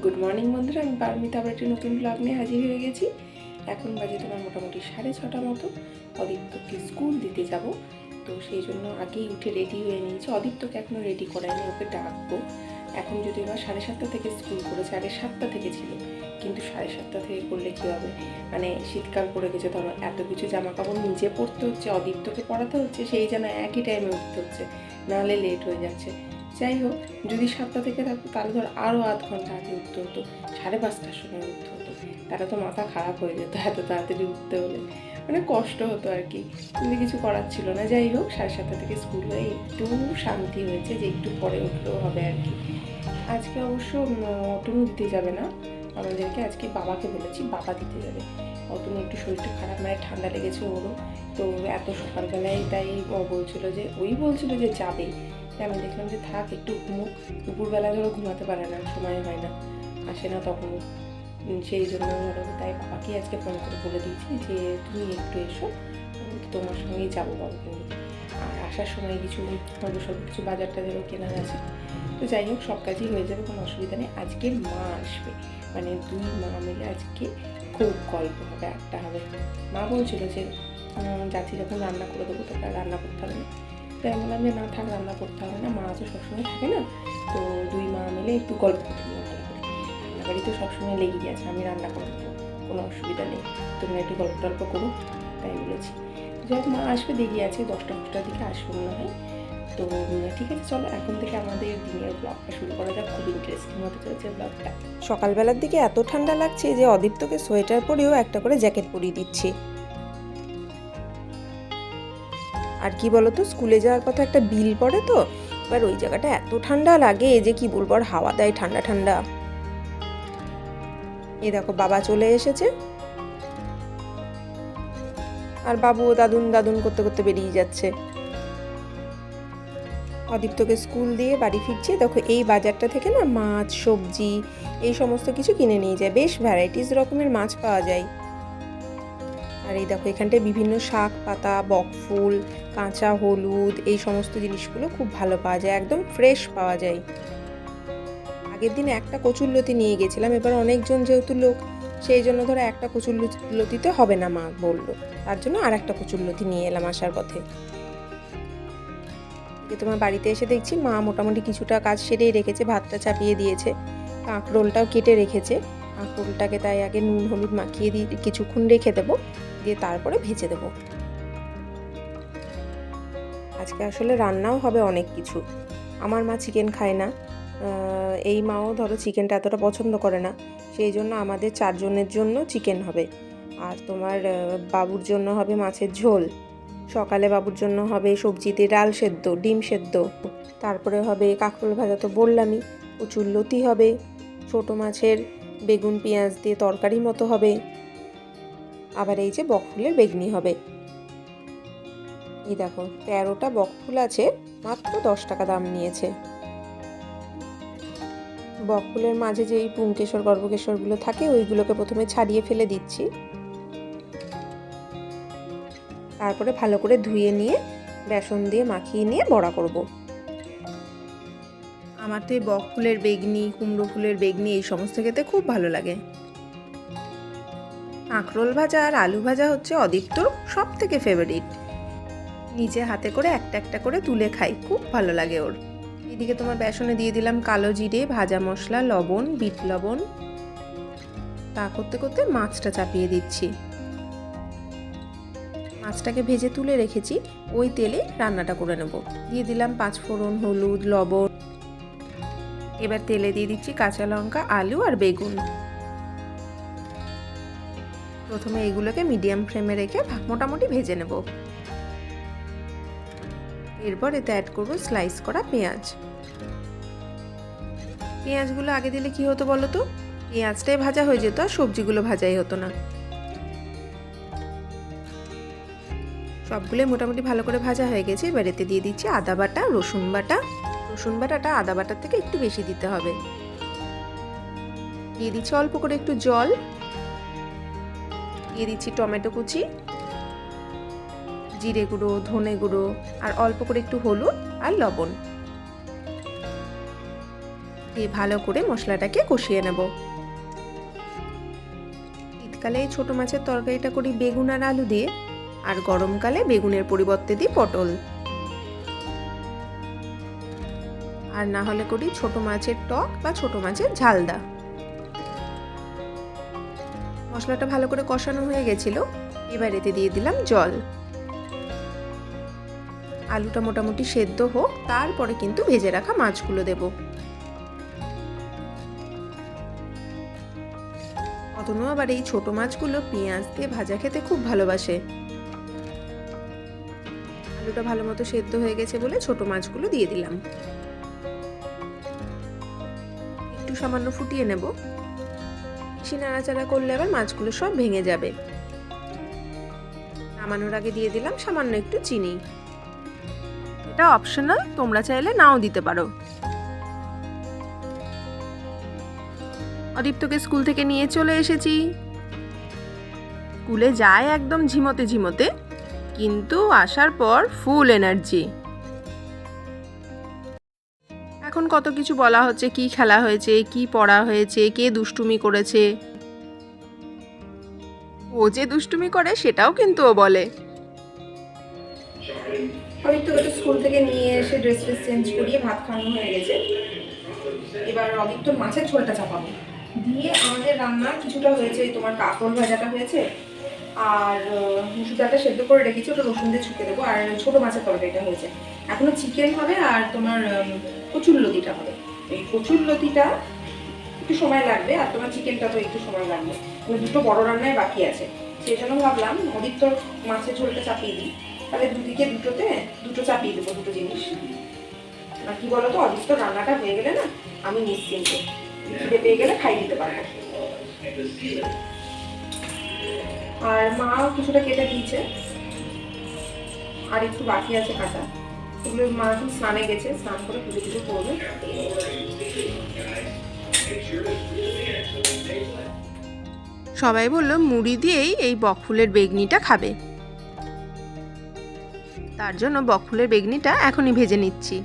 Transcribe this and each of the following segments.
Good morning বন্ধুরা, আমি পারমিতা আবার একটি নতুন ব্লগ নিয়ে হাজির হয়ে গেছি। এখন বাজে তোমার মোটামুটি 6:30 মতো। অদিত্যকে স্কুল দিতে যাব, তো সেই জন্য আগেই উঠে রেডি হয়ে নিয়েছি। অদিত্যকে এখনও রেডি করায়নি, ওকে ডাকবো। এখন যদি এবার 7:30 থেকে স্কুল করেছে, আগে 7টা থেকে ছিল, কিন্তু 7:30 থেকে করলে কী হবে, মানে শীতকাল পড়ে গেছে, ধরো এত কিছু জামা কাপড় নিজে পরতে হচ্ছে, অদিত্যকে পড়াতে হচ্ছে, সেই যেন একই টাইমে উঠতে হচ্ছে, নাহলে লেট হয়ে যাচ্ছে। যাই হোক, যদি 7টা থেকে থাকতো তাহলে ধর আরও আধ ঘন্টা আগে উঠতে হতো, 5:30টার সময় উঠতে হতো, তারা তো মাথা খারাপ হয়ে যেত এত তাড়াতাড়ি উঠতে হলে, মানে কষ্ট হতো আর কি, কিন্তু কিছু করার ছিল না। যাই হোক, 7:30 থেকে স্কুল হয়ে একটু শান্তি হয়েছে যে একটু পরে উঠলেও হবে আর কি। আজকে অবশ্য অতনু দিতে যাবে না আমাদেরকে, আজকে বাবাকে বলেছি, বাবা দিতে যাবে। অতনু একটু শরীরটা খারাপ, মানে ঠান্ডা লেগেছে ওরও, তো এত সকালবেলায় তাই ও বলছিল যে যাবে। আমি দেখলাম যে থাক, একটু ঘুমুক, দুপুরবেলা ধরো ঘুমাতে পারে না, সময় হয় না, আসে না তখন, সেই জন্য ধরো তাই বাবাকে আজকে ফোন করে বলে দিয়েছি যে তুমি একটু এসো, তোমার সঙ্গেই যাবো বাবাকে নিয়ে। আর আসার সময় কিছু সব কিছু বাজার টাজারও কেনার আছে, তো যাই হোক সব কাজই হয়ে যাবে, কোনো অসুবিধা নেই। আজকের মা আসবে, মানে দুই মা মিলে আজকে খুব গল্প হবে, আড্ডা হবে। মা বলছিল যে যাচ্ছি যখন রান্না করে দেবো, তোকে রান্না করতে হবে না। তাই আমি বললাম যে না থাক, রান্না করতে হবে না, মা তো সবসময় থাকে না, তো দুই মা মিলে একটু গল্প করতে নিয়ে ভালো করে, রান্নাবাড়ি তো সবসময় লেগেই আছে, আমি রান্না করে দেবো, কোনো অসুবিধা নেই, তোমরা একটু গল্প টল্প করো, তাই বলেছি। যখন মা আসবে দেরি আছে, 10টার দিকে আসবে মনে হয়। তো ঠিক আছে, চলো এখন থেকে আমাদের দিনের ব্লগটা শুরু করা যাক। খুব ইন্টারেস্টিং হতে চলেছে ব্লগটা। সকালবেলার দিকে এত ঠান্ডা লাগছে যে অদীপ্তকে সোয়েটার পরেও একটা করে জ্যাকেট পরিয়ে দিচ্ছি। আর কি বলতো, স্কুলে যাওয়ার পথে একটা বিল পড়ে, তো এবার ওই জায়গাটা এত ঠান্ডা লাগে যে কি বলবো, আর হাওয়া দেয় ঠান্ডা ঠান্ডা। এই দেখো বাবা চলে এসেছে, আর বাবুও দাদুন দাদুন করতে করতে বেরিয়ে যাচ্ছে। অদীপ্তকে স্কুল দিয়ে বাড়ি ফিরছি, দেখো এই বাজারটা থেকে না মাছ সবজি এই সমস্ত কিছু কিনে নিয়ে যায়, বেশ ভ্যারাইটিস রকমের মাছ পাওয়া যায়। আর এই দেখো এখানটায় বিভিন্ন শাক পাতা, বকফুল, কাঁচা হলুদ, এই সমস্ত জিনিসগুলো খুব ভালো পাওয়া যায়, একদম ফ্রেশ পাওয়া যায়। আগের দিন একটা কচুরলতি নিয়ে গেছিলাম, এবার অনেকজন যেহেতু লোক, সেই জন্য ধরো একটা কচুরলতিতে হবে না, মা বললো, তার জন্য আর একটা কচুরলতি নিয়ে এলাম আসার পথে। তোমার বাড়িতে এসে দেখছি মা মোটামুটি কিছুটা কাজ সেরেই রেখেছে, ভাতটা চাপিয়ে দিয়েছে, কাঁকরোলটাও কেটে রেখেছে। কাঁকরোলটাকে তাই আগে নুন হলুদ মাখিয়ে দিয়ে কিছুক্ষণ রেখে দেবো, দিয়ে তারপরে ভেজে দেবো। আজকে আসলে রান্নাও হবে অনেক কিছু। আমার মা চিকেন খায় না, এই মাও ধরো চিকেনটা এতটা পছন্দ করে না, সেই জন্য আমাদের 4 জনের জন্য চিকেন হবে। আর তোমার বাবুর জন্য হবে মাছের ঝোল, সকালে বাবুর জন্য হবে সবজিতে ডাল সেদ্ধ, ডিম সেদ্ধ, তারপরে হবে কাঁকরোল ভাজা তো বললামই, কচুরলতি হবে, ছোটো মাছের বেগুন পেঁয়াজ দিয়ে তরকারি মতো হবে, আবার এই যে বকফুলের বেগনি হবে। এই দেখো 13টা বকফুল আছে, মাত্র 10 টাকা দাম নিয়েছে। বকফুলের মাঝে যে এই পুংকেশর গর্ভকেশরগুলো থাকে, ওইগুলোকে প্রথমে ছাড়িয়ে ফেলে দিচ্ছি, তারপরে ভালো করে ধুয়ে নিয়ে বেসন দিয়ে মাখিয়ে নিয়ে বড়া করব। আমার তো এই বকফুলের বেগনি, কুমড়ো ফুলের বেগনি এই সমস্ত খেতে খুব ভালো লাগে। কাঁকরোল ভাজা আর আলু ভাজা হচ্ছে অদীপ্তর সব থেকে ফেভারিট, নিজে হাতে করে একটা একটা করে তুলে খাই, খুব ভালো লাগে ওর। এদিকে তোমার বেসনে দিয়ে দিলাম কালো জিরে, ভাজা মশলা, লবণ, বিট লবণ, তা করতে করতে মাছটা চাপিয়ে দিচ্ছি। মাছটাকে ভেজে তুলে রেখেছি, ওই তেলে রান্নাটা করে নেব। দিয়ে দিলাম 5 ফোড়ন, হলুদ, লবণ। এবার তেলে দিয়ে দিচ্ছি কাঁচা লঙ্কা, আলু আর বেগুন। প্রথমে এগুলোকে মিডিয়াম ফ্লেমে রেখে মোটামুটি ভেজে নেব। এরপর এতে অ্যাড করব স্লাইস করা পেঁয়াজ। পেঁয়াজগুলো আগে দিলে কি হতো বলো তো, পেঁয়াজটাই ভাজা হয়ে যেত আর সবজিগুলো ভাজাই হতো না। সবগুলোই মোটামুটি ভালো করে ভাজা হয়ে গেছে, এবার এতে দিয়ে দিচ্ছি আদা বাটা, রসুন বাটা। রসুন বাটাটা আদা বাটার থেকে একটু বেশি দিতে হবে। দিয়ে দিচ্ছি অল্প করে একটু জল, দিয়ে দিচ্ছি টমেটো কুচি, জিরে গুঁড়ো, ধনে গুঁড়ো, আর অল্প করে একটু হলুদ আর লবণ। দিয়ে ভালো করে মশলাটাকে কষিয়ে নেব। শীতকালে এই ছোটো মাছের তরকারিটা করি বেগুন আর আলু দিয়ে, আর গরমকালে বেগুনের পরিবর্তে দিই পটল, আর না হলে করি ছোট মাছের টক বা ছোট মাছের ঝালদা। মশলাটা ভালো করে কষানো হয়ে গেছিল, এবার এতে দিয়ে দিলাম জল। আলুটা মোটামুটি সেদ্ধ হোক, তারপরে কিন্তু ভেজে রাখা মাছগুলো দেব। অতনু আবার এই ছোট মাছগুলো পেঁয়াজ দিয়ে ভাজা খেতে খুব ভালোবাসে। আলুটা ভালো মতো সেদ্ধ হয়ে গেছে বলে ছোট মাছগুলো দিয়ে দিলাম। একটু সামান্য ফুটিয়ে নেব। বেশি নাড়াচাড়া করলে আবার মাছগুলো সব ভেঙে যাবে। নামানোর আগে দিয়ে দিলাম সামান্য একটু চিনি। এটা অপশনাল, তোমরা চাইলে নাও দিতে পারো। অদীপ্তকে স্কুল থেকে নিয়ে চলে এসেছি। স্কুলে যায় একদম ঝিমোতে ঝিমোতে, কিন্তু আসার পর ফুল এনার্জি। এখন কত কিছু বলা হচ্ছে, কি খেলা হয়েছে, কি পড়া হয়েছে, কে দুষ্টুমি করেছে। ও যে দুষ্টুমি করে সেটাও কিন্তু ও বলে। অদিত্যকে স্কুল থেকে নিয়ে এসে ড্রেস চেঞ্জ করিয়ে ভাত খাওয়ানো হয়ে গেছে। এবার অদিত্যর মাছের ঝোলটা চাপাবো দিয়ে আমাদের রান্না কিছুটা হয়েছে। তোমার কাঁকরোল ভাজাটা হয়েছে, আর মুসুর ডালটা সেদ্ধ করে রেখেছি, ওটা রসুন দিয়ে ছুঁকে দেবো। আর ছোটো মাছের তরকারিটা হয়েছে, এখনো চিকেন হবে আর তোমার কচুরলতিটা হবে। এই কচুরলতিটা একটু সময় লাগবে, আর তোমার চিকেনটা তো একটু সময় লাগবে। দুটো বড় রান্নায় বাকি আছে, সেই জন্য ভাবলাম অদিত্যর মাছের ঝোলটা চাপিয়ে দিই, তাহলে দুদিকে দুটো চাপিয়ে দেবো, দুটো জিনিস। আর কি বলতো, অদিত্যর রান্নাটা হয়ে গেলে না আমি নিশ্চিন্তে খিদে পেয়ে গেলে খাই দিতে পারবো। আর মা কিছুটা কেটে দিয়েছে, আর একটু বাকি আছে কাটা। এগুলো মা এখন স্নানে গেছে, স্নান করে পুজো পুজো করবে। সবাই বলল মুড়ি দিয়েই এই বকফুলের বেগনিটা খাবে, তার জন্য বকফুলের বেগনিটা এখনই ভেজে নিচ্ছি।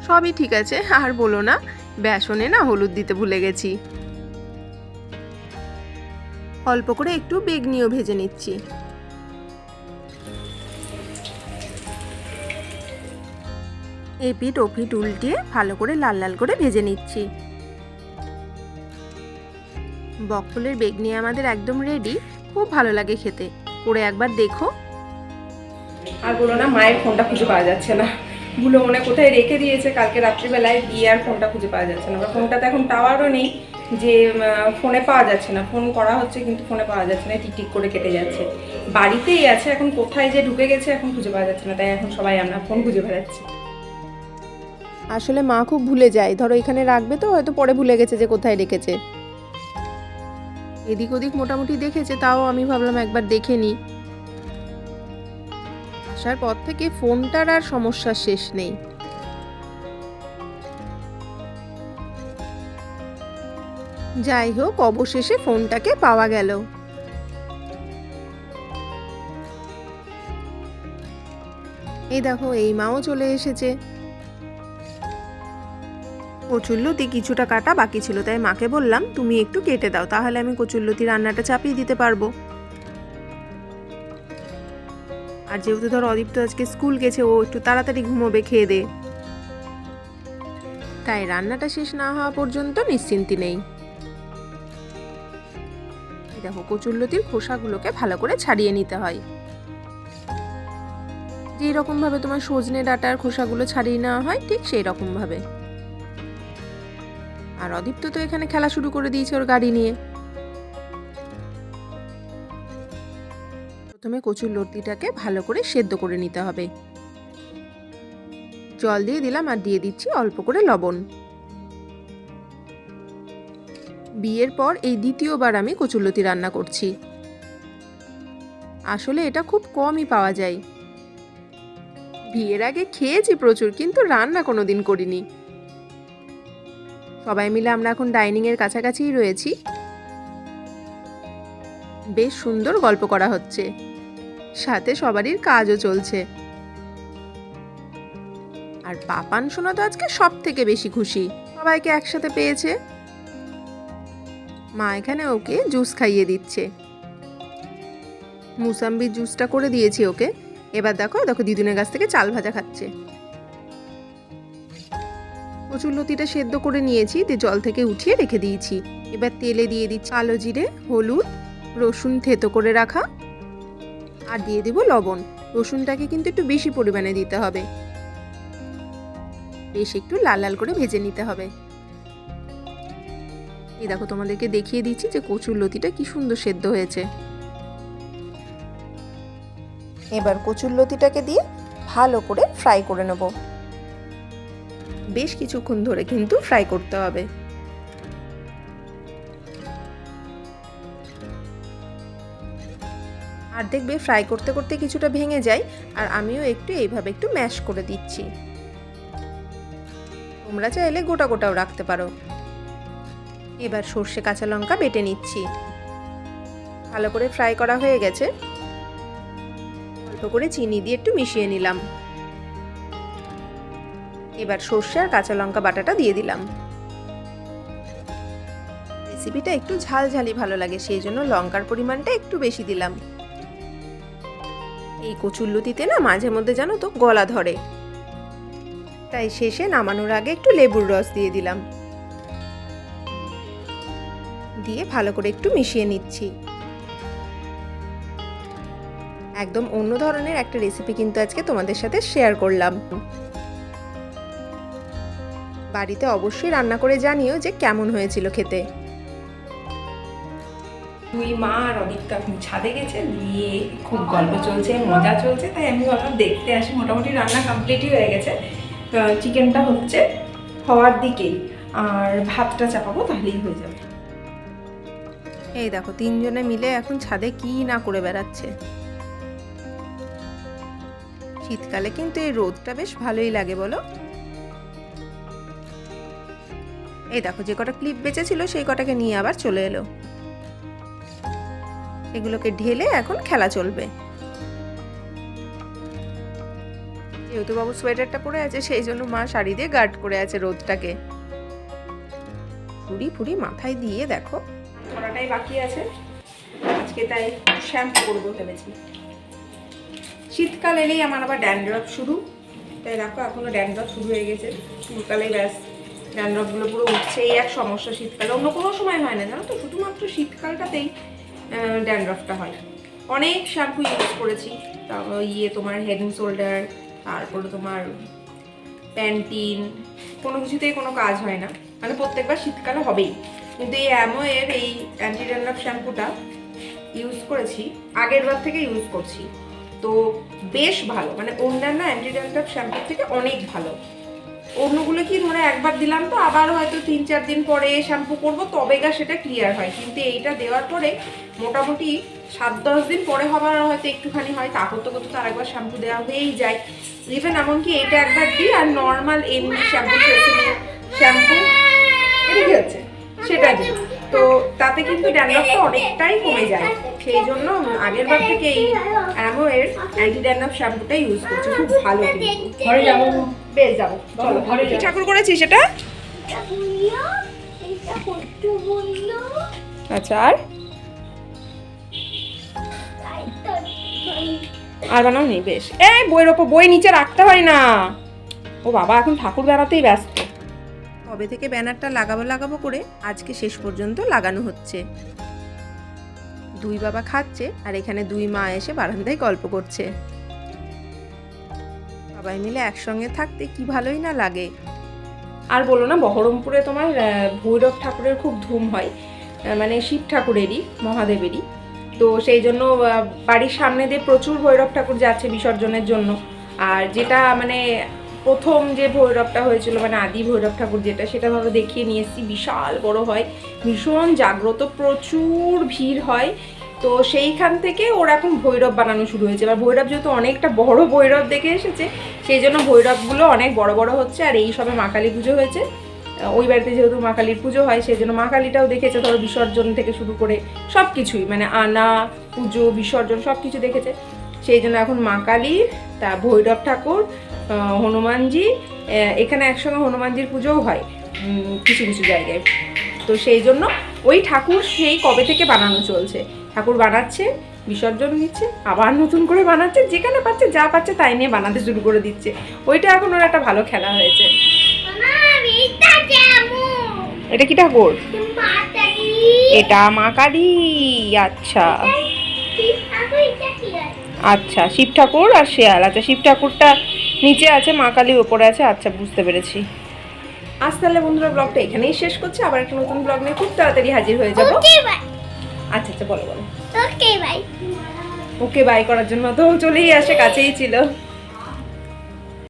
সবই ঠিক আছে, আর বলো না, বেসনে না হলুদ দিতে ভুলে গেছি। অল্প করে একটু বেগনিও ভেজে নিচ্ছি। এপিঠ ওপিঠ উল্টিয়ে ভালো করে লাল লাল করে ভেজে নিচ্ছি। বকফুলের বেগনি আমাদের একদম রেডি, খুব ভালো লাগে খেতে, করে একবার দেখো। আর বলো না, মায়ের ফোনটা খুঁজে পাওয়া যাচ্ছে না, ভুলো মনে কোথায় রেখে দিয়েছে কালকে রাত্রিবেলায় গিয়ে, আর ফোনটা খুঁজে পাওয়া যাচ্ছে না। ফোনটাতে এখন টাওয়ারও নেই যে ফোনে পাওয়া যাচ্ছে না, ফোন করা হচ্ছে কিন্তু ফোনে পাওয়া যাচ্ছে না, টিকটিক করে কেটে যাচ্ছে। বাড়িতেই আছে, এখন কোথায় যে ঢুকে গেছে এখন খুঁজে পাওয়া যাচ্ছে না, তাই এখন সবাই আমরা ফোন খুঁজে বেড়াচ্ছি। আসলে মা খুব ভুলে যায়, ধরো এখানে রাখবে তো হয়তো পরে ভুলে গেছে যে কোথায় রেখেছে। এদিক ওদিক মোটামুটি দেখেছে, তাও আমি ভাবলাম একবার দেখে নিই। আসার পর থেকে ফোনটার আর সমস্যার শেষ নেই। যাই হোক, অবশেষে ফোনটাকে পাওয়া গেল। এই দেখো, এই মাও চলে এসেছে। কচুরলতি কিছুটা কাটা বাকি ছিল, তাই মাকে বললাম তুমি একটু কেটে দাও, তাহলে আমি কচুরলতি রান্নাটা চাপিয়ে দিতে পারবো। আর যেহেতু ধর অদীপ্ত আজকে স্কুল গেছে, ও একটু তাড়াতাড়ি ঘুমোবে খেয়ে দে, তাই রান্নাটা শেষ না হওয়া পর্যন্ত নিশ্চিন্তি নেই। দেখো, কচুরলতির খোসাগুলোকে ভালো করে ছাড়িয়ে নিতে হয়, যেই রকম ভাবে তোমার সজনে ডাঁটার খোসাগুলো ছাড়িয়ে নেওয়া হয় ঠিক সেই রকম ভাবে। আর অদীপ্ত তো এখানে খেলা শুরু করে দিয়েছে ওর গাড়ি নিয়ে। প্রথমে কচুরলতিটাকে ভালো করে সেদ্ধ করে নিতে হবে। জল দিয়ে দিলাম, আর দিয়ে দিচ্ছি অল্প করে লবণ। বিয়ের পর এই দ্বিতীয়বার আমি কচুরলতি রান্না করছি। আসলে এটা খুব কমই পাওয়া যায়। বিয়ের আগে খেয়েছি প্রচুর, কিন্তু রান্না কোনোদিন করিনি। সবাই মিলে আমরা এখন ডাইনিং এর কাছাকাছিই রয়েছি, বেশ সুন্দর গল্প করা হচ্ছে, সাথে সবারই কাজও চলছে। আর পাপান সোনা তো আজকে সব থেকে বেশি খুশি, সবাইকে একসাথে পেয়েছে। মা এখানে ওকে জুস খাইয়ে দিচ্ছে, মুসাম্বির জুসটা করে দিয়েছি ওকে। এবার দেখো দেখো দিদুনের কাছ থেকে চাল ভাজা খাচ্ছে। কচুরলতিটা সেদ্ধ করে নিয়েছি, দিয়ে জল থেকে উঠিয়ে রেখে দিয়েছি। এবার তেলে দিয়ে দিচ্ছি কালো জিরে, হলুদ, রসুন থেতো করে রাখা, আর দিয়ে দেব লবণ। রসুনটাকে কিন্তু একটু বেশি পরিমাণে দিতে হবে, বেশ একটু লাল লাল করে ভেজে নিতে হবে। এই দেখো তোমাদেরকে দেখিয়ে দিচ্ছি যে কচুরলতিটা কি সুন্দর সেদ্ধ হয়েছে। এবার কচুরলতিটাকে দিয়ে ভালো করে ফ্রাই করে নেব, বেশ কিছুক্ষণ ধরে কিন্তু ফ্রাই করতে হবে। আর দেখবে ফ্রাই করতে করতে কিছুটা ভেঙে যায়, আর আমিও একটু এইভাবে একটু ম্যাশ করে দিচ্ছি। তোমরা চাইলে গোটা গোটাও রাখতে পারো। এবার সর্ষে কাঁচা লঙ্কা বেটে নিচ্ছি। ভালো করে ফ্রাই করা হয়ে গেছে, অল্প করে চিনি দিয়ে একটু মিশিয়ে নিলাম। এবার সর্ষে আর কাঁচা লঙ্কা বাটাটা দিয়ে দিলাম। রেসিপিটা একটু ঝালঝালি ভালো লাগে, সেই জন্য লঙ্কার পরিমাণটা একটু বেশি দিলাম। এই কচুরলতিতে না মাঝে মধ্যে জানো তো গলা ধরে, তাই শেষে নামানোর আগে একটু লেবুর রস দিয়ে দিলাম, দিয়ে ভালো করে একটু মিশিয়ে নিচ্ছি। একদম অন্য ধরনের একটা রেসিপি কিন্তু আজকে তোমাদের সাথে শেয়ার করলাম। বাড়িতে অবশ্যই রান্না করে জানিও যে কেমন হয়েছিল খেতে। দুই মা আর অদিত্য এখন ছাদে গেছে, দিয়ে খুব গল্প চলছে, মজা চলছে, তাই আমি ভাবলাম দেখতে আসি। মোটামুটি রান্না কমপ্লিটই হয়ে গেছে, চিকেনটা হচ্ছে হওয়ার দিকেই, আর ভাতটা চাপাবো, তাহলেই হয়ে যাবে। এই দেখো তিনজনে মিলে এখন ছাদে কি না করে বেড়াচ্ছে। শীতকালে কিন্তু এই রোদটা বেশ ভালোই লাগে বলো। এই দেখো যে কটা ক্লিপ বেঁচেছিল সেই কটাকে নিয়ে আবার চলে এলো, এগুলোকে ঢেলে এখন খেলা চলবে। যেহেতু বাবু সোয়েটারটা পরে আছে, সেই জন্য মা শাড়ি দিয়ে গার্ড করে আছে রোদটাকে। ফুড়ি ফুড়ি মাথায় দিয়ে দেখো করাটাই বাকি আছে আজকে, তাই শ্যাম্পু করবো ভেবেছি। শীতকাল এলেই আমার আবার ড্যান্ড্রফ শুরু, তাই দেখো এখনো ড্যান্ড্রফ শুরু হয়ে গেছে। চুলকালেই ব্যাস ড্যান্ড্রফগুলো পুরো উঠছে, এই এক সমস্যা শীতকালে, অন্য কোনো সময় হয় না জানো তো, শুধুমাত্র শীতকালটাতেই ড্যান্ড্রফটা হয়। অনেক শ্যাম্পু ইউজ করেছি, তোমার হেড এন্ড শোল্ডার, তারপরে তোমার প্যান্টিন, কোনো কিছুতেই কোনো কাজ হয় না, মানে প্রত্যেকবার শীতকালে হবেই। কিন্তু এই অ্যামোয়ের এই অ্যান্টি ড্যান্ড্রফ শ্যাম্পুটা ইউজ করেছি, আগের বার থেকে ইউজ করছি, তো বেশ ভালো, মানে অন্যান্য অ্যান্টি ড্যান্ড্রফ শ্যাম্পুর থেকে অনেক ভালো। অন্যগুলো কি ধরে একবার দিলাম তো আবার হয়তো 3-4 দিন পরে শ্যাম্পু করবো তবেগা সেটা ক্লিয়ার হয়, কিন্তু এইটা দেওয়ার পরে মোটামুটি 7-10 দিন পরে হবার হয়তো একটুখানি হয়, তা করতে করতে তার একবার শ্যাম্পু দেওয়া হয়েই যায়। ইভেন এমনকি এইটা একবার দিই আর নর্মাল এমনি শ্যাম্পু শ্যাম্পু এটা কি হচ্ছে সেটা দিই, তো তাতে কিন্তু ড্যান্ড্রফটা অনেকটাই কমে যায়। সেই জন্য আগের বার থেকে এই অ্যামোয়ের অ্যান্টি ড্যান্ড্রফ শ্যাম্পুটা ইউজ করছি, খুব ভালো। কিন্তু ঘরে যাবো, বেশ যাবো, চলো ঘরে। কি ঠাকুর করেছিস সেটা? আচ্ছা, আর বানাও নি? বেশ। এই বইয়ের ওপর বই নিচে রাখতে হয় না। ও বাবা এখন ঠাকুর বেড়াতেই ব্যস্ত। কবে থেকে ব্যানারটা লাগাবো করে আজকে শেষ পর্যন্ত লাগানো হচ্ছে। দুই বাবা খাচ্ছে আর এখানে দুই মা এসে বারান্দায় গল্প করছে। সবাই মিলে একসঙ্গে থাকতে কি ভালোই না লাগে। আর বলো না, বহরমপুরে তোমার ভৈরব ঠাকুরের খুব ধুম হয়, মানে শিব ঠাকুরেরই, মহাদেবেরই। তো সেই জন্য বাড়ির সামনে দিয়ে প্রচুর ভৈরব ঠাকুর যাচ্ছে বিসর্জনের জন্য। আর যেটা মানে প্রথম যে ভৈরবটা হয়েছিল, মানে আদি ভৈরব ঠাকুর যেটা, সেটা ধরো দেখিয়ে নিয়ে এসেছি, বিশাল বড় হয়, ভীষণ জাগ্রত, প্রচুর ভিড় হয়। তো সেইখান থেকে ওর এখন ভৈরব বানানো শুরু হয়েছে। এবার ভৈরব যেহেতু অনেকটা বড় ভৈরব দেখে এসেছে, সেই জন্য ভৈরবগুলো অনেক বড় বড় হচ্ছে। আর এই সবে মা কালী পুজো হয়েছে, ওই বাড়িতে যেহেতু মা কালীর পুজো হয়, সেই জন্য মা কালীটাও দেখেছে, ধরো বিসর্জন থেকে শুরু করে সব কিছুই, মানে আনা, পুজো, বিসর্জন সব কিছু দেখেছে। সেই জন্য এখন মা কালী, তা ভৈরব ঠাকুর, হনুমানজি, এখানে একসঙ্গে হনুমানজির পুজোও হয় কিছু কিছু জায়গায়। তো সেই জন্য ওই ঠাকুর সেই কবে থেকে বানানো চলছে, ঠাকুর বানাচ্ছে, বিসর্জন দিচ্ছে, আবার নতুন করে বানাচ্ছে, যেখানে পাচ্ছে যা পাচ্ছে তাই নিয়ে বানাতে শুরু করে দিচ্ছে। ওইটা এখন ওর একটা ভালো খেলা হয়েছে। এটা কি ঠাকুর? এটা মা কালী। আচ্ছা আচ্ছা, শিব ঠাকুর আর শেয়াল। আচ্ছা, শিব ঠাকুরটা নিচে আছে, মা কালী উপরে আছে। আচ্ছা, বুঝতে পেরেছি। আজ তাহলে বন্ধুরা ব্লগটা এখানেই শেষ করছি, আবার একটা নতুন ব্লগ নিয়ে খুব তাড়াতাড়ি হাজির হয়ে যাবো। আচ্ছা আচ্ছা, বলো বলো। ওকে বাই করার জন্য তো চলেই আসে, কাছেই ছিল।